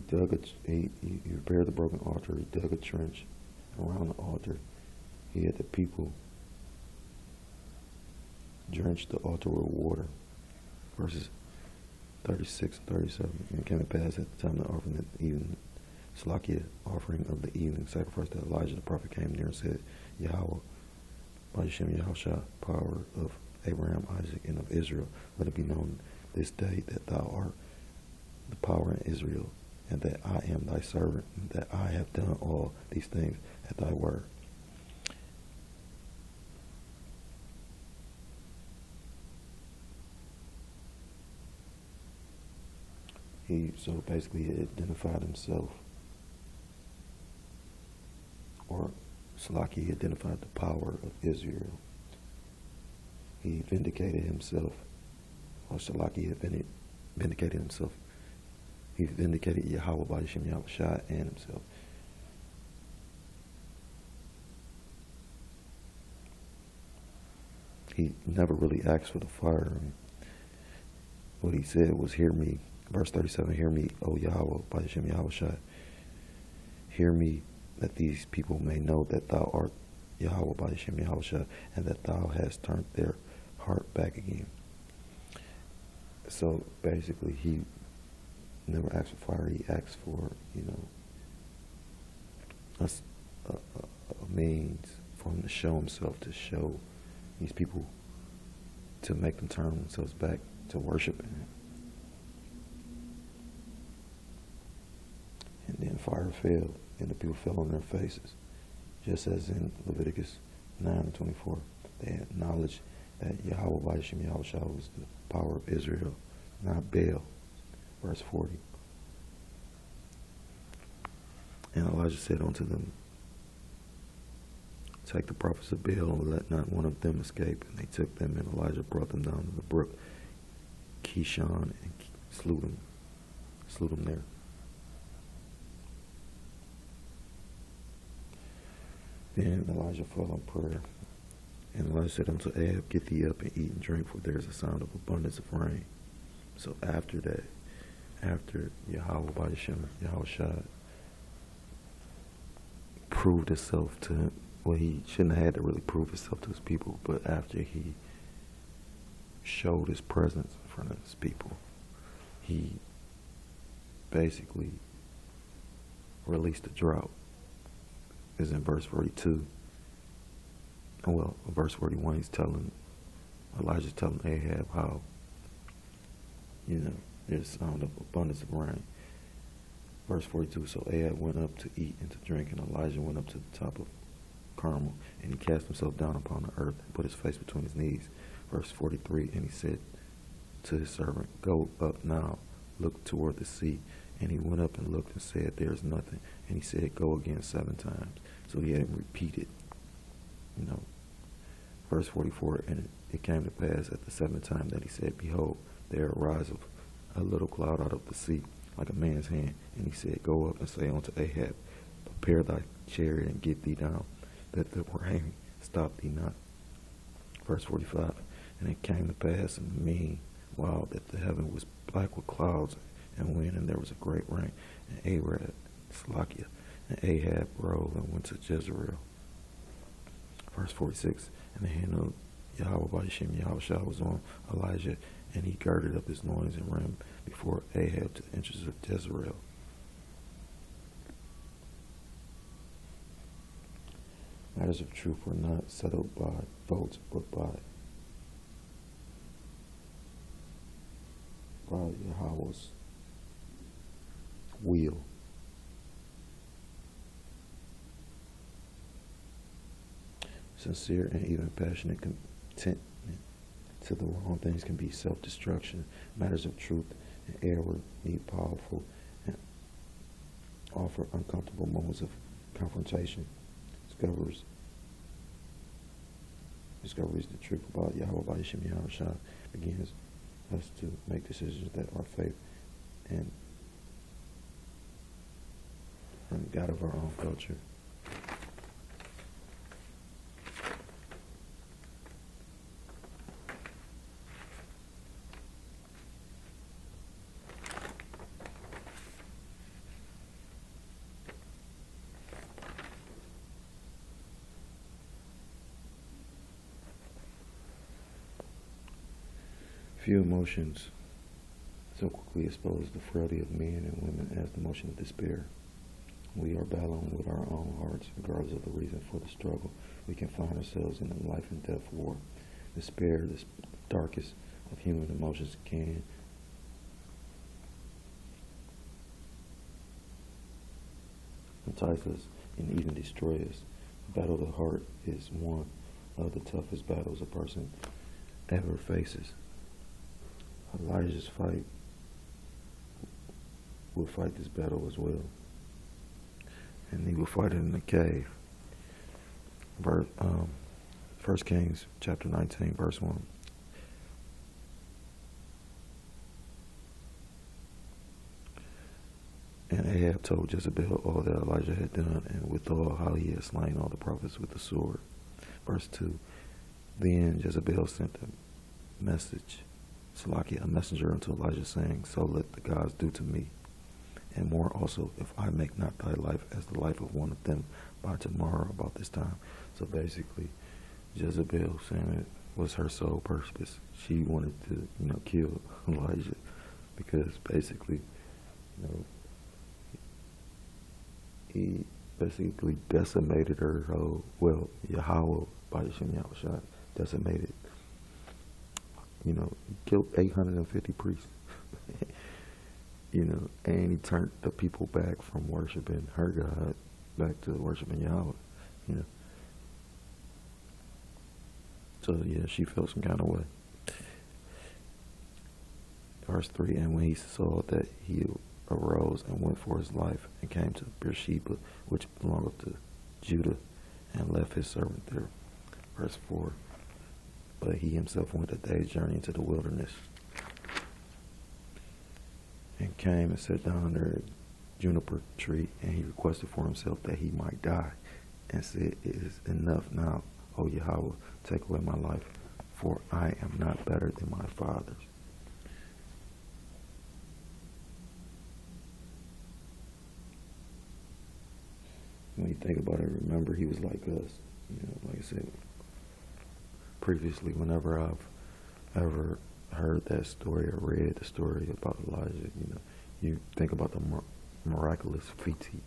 he repaired the broken altar. He dug a trench around the altar. He had the people drench the altar with water. Verses 36 and 37. And it came to pass at the time of the offering of the evening, Slakia, offering of the evening sacrifice, that Elijah the prophet came near and said, Yahweh, by Hashem Yahushua, power of Abraham, Isaac, and of Israel, let it be known this day that thou art the power in Israel, and that I am thy servant, and that I have done all these things at thy word. So basically he identified himself, or Salaki identified the power of Israel. He vindicated himself, or Salaki had vindicated himself. He vindicated Yahweh by Hashem Yahushua and himself. He never really asked for the fire. What he said was, hear me. Verse 37, hear me, O Yahweh, by Hashem Yahushua. Hear me, that these people may know that thou art Yahweh, by Hashem Yahushua, and that thou hast turned their heart back again. So basically, he never asked for fire. He asked for, a means for him to show himself, to show these people, to make them turn themselves back to worshiping him. And then fire fell, and the people fell on their faces. Just as in Leviticus 9 and 24, they acknowledged that Yahweh by Hashem Yahushua was the power of Israel, not Baal. Verse 40. And Elijah said unto them, take the prophets of Baal, and let not one of them escape. And they took them, and Elijah brought them down to the brook Kishon, and slew them there. Then Elijah fell on prayer, and Elijah said unto Ahab, get thee up and eat and drink, for there is a sound of abundance of rain. So after that, after Yahweh by Hashem Yahushua proved himself to him, well, he shouldn't have had to really prove himself to his people, but after he showed his presence in front of his people, he basically released a drought. Is in verse 42. Well, verse 41, Elijah's telling Ahab how, there's a sound of abundance of rain. Verse 42, so Ahab went up to eat and to drink, and Elijah went up to the top of Carmel, and he cast himself down upon the earth and put his face between his knees. Verse 43, and he said to his servant, go up now, look toward the sea. And he went up and looked and said, there is nothing. And he said, go again 7 times. So he had him repeated, Verse 44, and it came to pass at the 7th time that he said, behold, there ariseth a little cloud out of the sea, like a man's hand. And he said, go up and say unto Ahab, prepare thy chariot and get thee down, that the rain stop thee not. Verse 45, and it came to pass in the meanwhile that the heaven was black with clouds and wind, and there was a great rain. And Slakia, and Ahab rose and went to Jezreel. Verse 46, and the hand of Yahweh by Hashem Yahushua was on Elijah, and he girded up his loins and ran before Ahab to the entrance of Jezreel. Matters of truth were not settled by votes, but by Yahweh's will. Sincere and even passionate contentment to the wrong things can be self-destruction. Matters of truth and error need powerful and offer uncomfortable moments of confrontation. Discoveries the truth about Yahweh by Hashem Yahushua begins us to make decisions that are faith and God of our own culture. Few emotions so quickly expose the frailty of men and women as the emotion of despair. We are battling with our own hearts, regardless of the reason for the struggle. We can find ourselves in a life and death war. Despair, the darkest of human emotions, can entice us and even destroy us. The battle of the heart is one of the toughest battles a person ever faces. Elijah's fight will fight this battle as well. And he will fight it in the cave. 1 Kings chapter 19, verse 1. And Ahab told Jezebel all that Elijah had done, and withal how he had slain all the prophets with the sword. Verse 2. Then Jezebel sent a messenger unto Elijah, saying, So let the gods do to me, and more also, if I make not thy life as the life of one of them by tomorrow about this time. So basically, Jezebel saying it was her sole purpose. She wanted to, kill Elijah, because basically, he basically decimated her whole, Yahweh, by Hashem Yahushua, decimated, he killed 850 priests, and he turned the people back from worshiping her God back to worshiping Yahweh, So, yeah, she felt some kind of way. Verse 3, and when he saw that, he arose and went for his life and came to Beersheba, which belonged to Judah, and left his servant there. Verse 4, but he himself went a day's journey into the wilderness, and came and sat down under a juniper tree, and he requested for himself that he might die, and said, It is enough now, O Yahweh, take away my life, for I am not better than my fathers. When you think about it, remember he was like us. Like I said previously, whenever I've ever heard that story or read the story about Elijah, you think about the miraculous feats he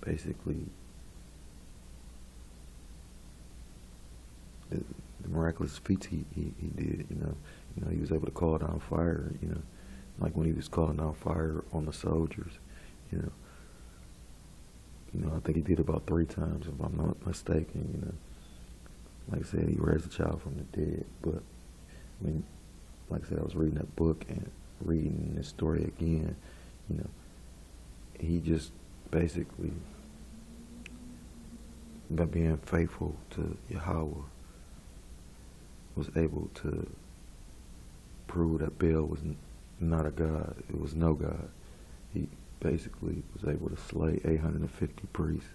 basically, the miraculous feats he did, he was able to call down fire, like when he was calling down fire on the soldiers, I think he did about 3 times, if I'm not mistaken, Like I said, he raised a child from the dead, but like I said, I was reading that book and reading this story again, he just basically, by being faithful to Yahweh, was able to prove that Baal was not a god. It was no god. He basically was able to slay 850 priests,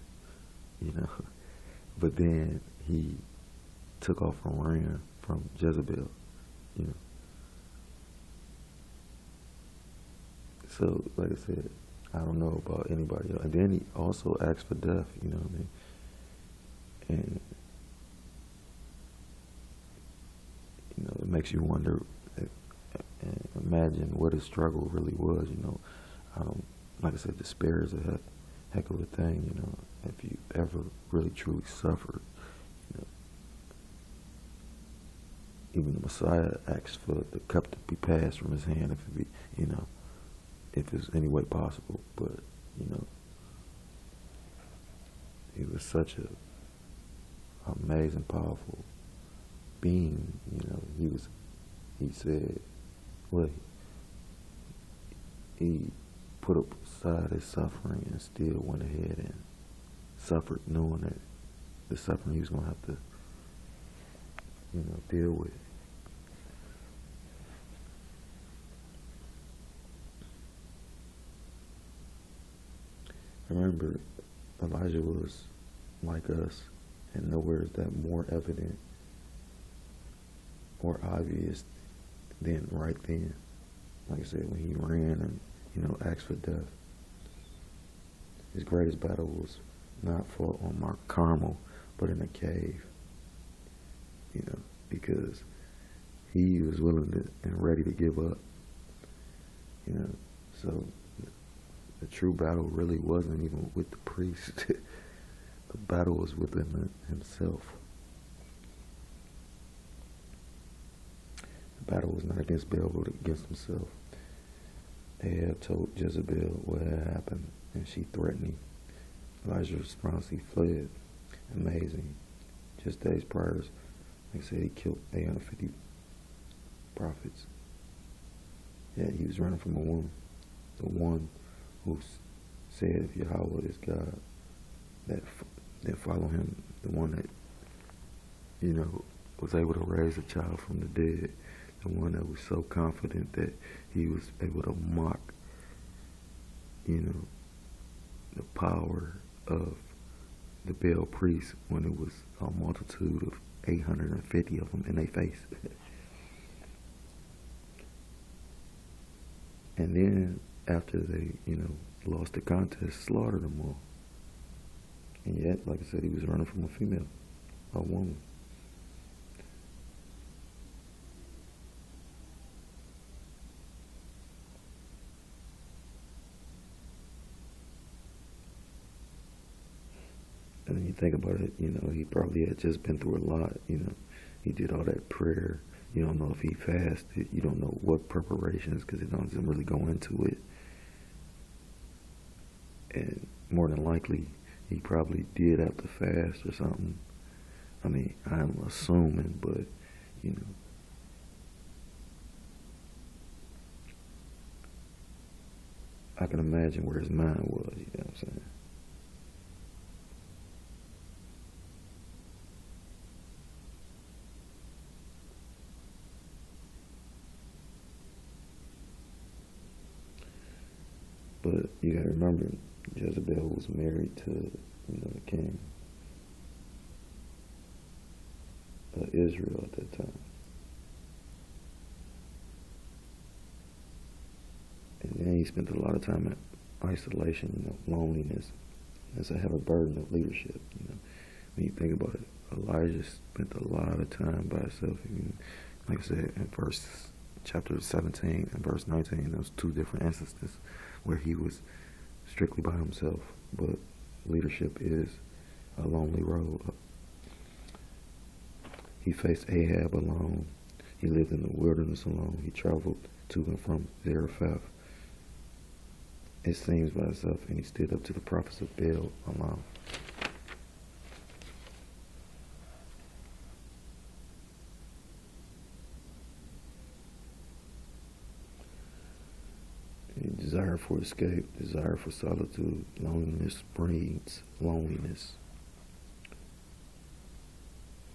But then he took off and ran from Jezebel, So, like I said, I don't know about anybody else. And then he also asked for death, you know what I mean? And, it makes you wonder, and imagine what his struggle really was, like I said, despair is a heck of a thing, if you ever really truly suffered, even the Messiah asked for the cup to be passed from his hand if it be, if it's any way possible, but, he was such a amazing, powerful being, he said, well, he put aside his suffering and still went ahead and suffered, knowing that the suffering he was going to have to, deal with. Remember, Elijah was like us, and nowhere is that more evident or obvious than right then. Like I said, when he ran and, asked for death. His greatest battle was not for on Mount Carmel, but in a cave, because he was willing to, and ready to give up, so the true battle really wasn't even with the priest. The battle was within himself. The battle was not against Baal, but against himself. Ahab told Jezebel what had happened, and she threatened him. Elijah's response, he fled. Amazing. Just days prior, they said he killed 850 prophets. Yet he was running from a woman. The one who said, if Yahweh is God, that follow him. The one that, was able to raise a child from the dead. The one that was so confident that he was able to mock, the power of the Baal priests when it was a multitude of 850 of them in their face. And then after they, lost the contest, slaughtered them all. And yet, like I said, he was running from a female, a woman. And then you think about it, he probably had just been through a lot, He did all that prayer. You don't know if he fasted. You don't know what preparations, because it doesn't really go into it. And more than likely, he probably did have to fast or something. I mean, I'm assuming, but, I can imagine where his mind was, you know what I'm saying? But you gotta remember, Jezebel was married to, the king of Israel at that time. And then he spent a lot of time in isolation, loneliness. And so have a burden of leadership, When you think about it, Elijah spent a lot of time by himself. Like I said, in chapter 17 and verse 19, those two different instances where he was strictly by himself. But leadership is a lonely road. He faced Ahab alone. He lived in the wilderness alone. He traveled to and from Zarephath, it seems, by himself, and he stood up to the prophets of Baal alone. Desire for escape, desire for solitude, loneliness breeds loneliness.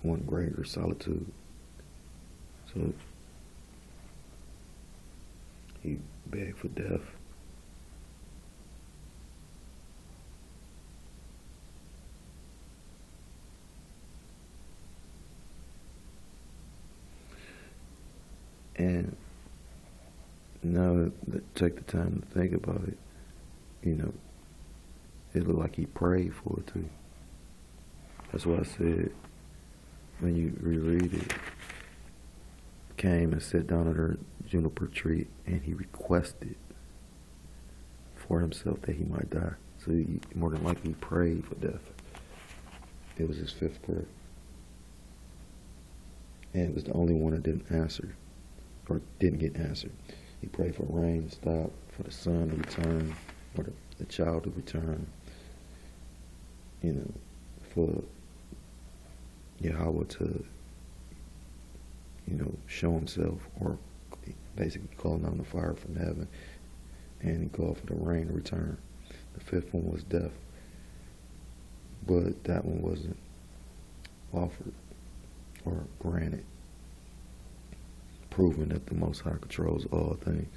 One greater solitude. So he begged for death. And now that take the time to think about it, it looked like he prayed for it too. That's why I said, when you reread it, came and sat down under a juniper tree, and he requested for himself that he might die. So he more than likely prayed for death. It was his fifth prayer. And it was the only one that didn't answer, or didn't get answered. He prayed for rain to stop, for the son to return, or the child to return, for Yahweh to, show himself, or basically calling down the fire from heaven, and he called for the rain to return. The fifth one was death, but that one wasn't offered or granted, proving that the Most High controls all things.